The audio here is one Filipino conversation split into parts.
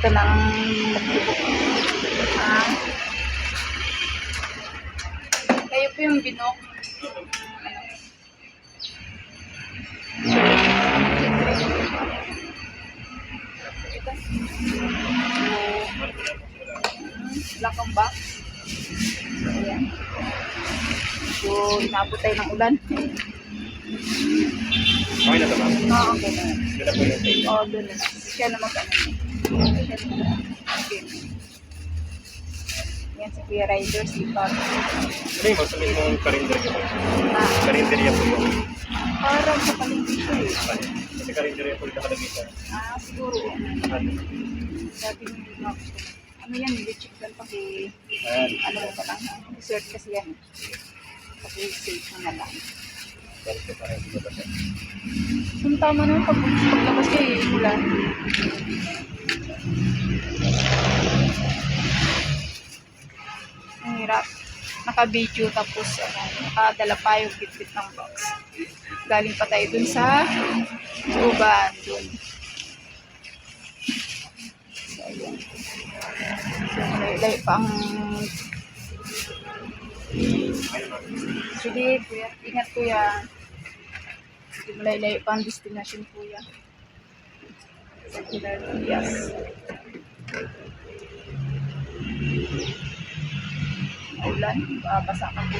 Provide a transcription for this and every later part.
ito ng notebook. Kayo po yung binok. Black ang box. Ayan. So, inabot tayo ng ulan. Okay na ito ba? Oo, okay na. Doon na po yung tayo. Oo, doon na. Siya na mag-ano. Okay. Yan si Kuya Rider, si Pop. Ano yung masalit mong karinderya po? Ah, Karinderya po yung parang sa paligid siya eh. kasi karinderya po yung nakalagay sa Siguro. ano. Dati yung ano yan, check lang paki Ayan. ano pa lang. Search kasi yan. Kasi safe na lang. Pero ito pa rin hindi ba siya? Kung tama naman paglabas kayo eh, ulan. Ang hirap. Naka-video tapos nakadala pa yung bitbit ng box. Galing pa tayo dun sa uban. Dun. So, ayan. So, malay pang sige, kuya. Ingat, kuya. Hindi malay pa ang destination, kuya. Circular Yes. Ulan, basa ka po.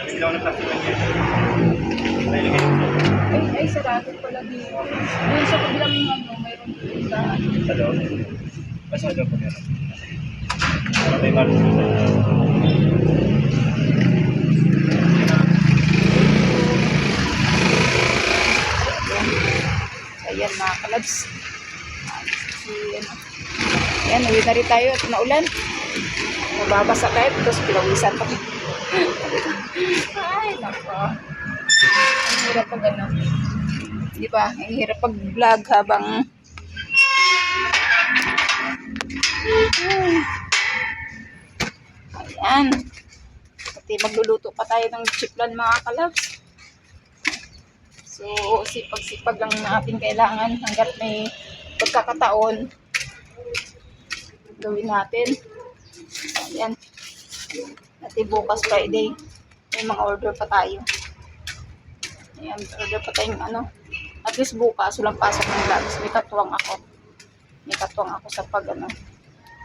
Hindi ako nagsasabihin niya. Nailagay yung Ay, sarado pala dito. Doon sa kabilang ano, mayroon dito sa sa loob. Basta loob po meron. Para may marus sa ayan mga kalabs. Si, ano. Ayan, uwi na rin tayo at naulan. Mababasa tayo, tapos pilawisan pa. Ay, nako. Ang hirap pag ano. Di ba? Ang hirap pag vlog habang ayan. Pati magluluto pa tayo ng chiplan mga kalabs. So, sipag-sipag lang natin kailangan hanggat may pagkakataon gawin natin. Ayan. At bukas Friday, may mga order pa tayo. Ayan, order pa tayong ano. At least bukas, walang pasok ng vlogs. May katuwang ako. May katuwang ako sa pag ano,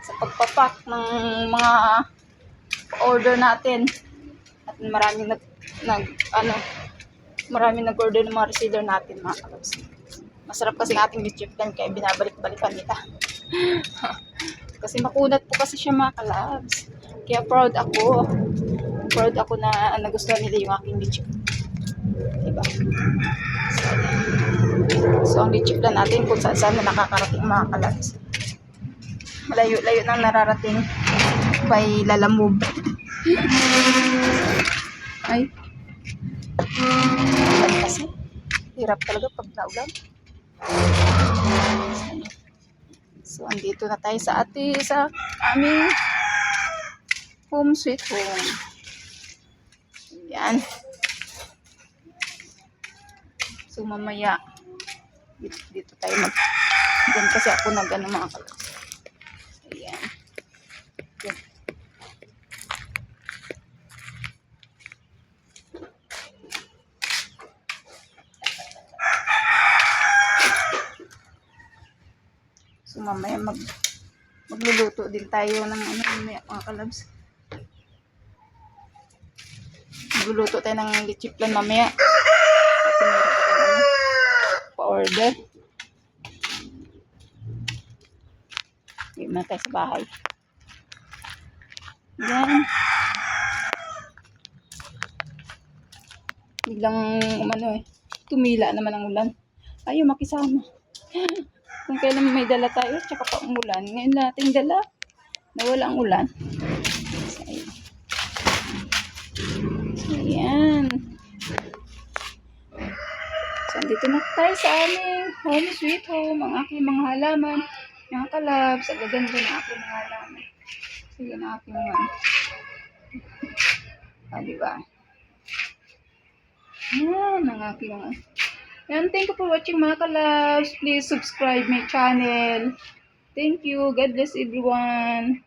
sa pagpapak ng mga order natin. At maraming maraming nag-order ng mga reseller natin mga kalabs. Masarap kasi ng ating YouTube time kaya binabalik-balikan nila. Kasi makunat po kasi siya mga kalabs. Kaya proud ako. Proud ako na nagustuhan nila yung aking YouTube. Diba? So ang YouTube lang natin kung saan na nakakarating mga kalabs. Layo-layo nang nararating by lalamove. Ay. Kasi hirap talaga pag naulan. So andito na tayo sa aming home sweet home. Ayan. So mamaya dito tayo diyan kasi ako nag-ano mga kalabs. Ayan. Ayan. So mamaya magluluto din tayo ng ano mamaya mga kalabs. Magluluto tayo ng lechiplan mamaya. At meron pa tayong ano, pa-order. Hindi na tayo sa bahay. Yan. Biglang tumila naman ang ulan. Ayaw makisama. Kung kailan may dala tayo, tsaka pa umulan. Ngayon nating dala, nawala ang ulan. So, ayan. So, dito na tayo sa aming home sweet home. Ang aking mga halaman. Mga kalabs. Ang gaganda ng aking mga halaman. Sige na aking mga. Diba? Yan, ang aking mga. Yan, thank you for watching mga kalabs. Please subscribe my channel. Thank you. God bless everyone.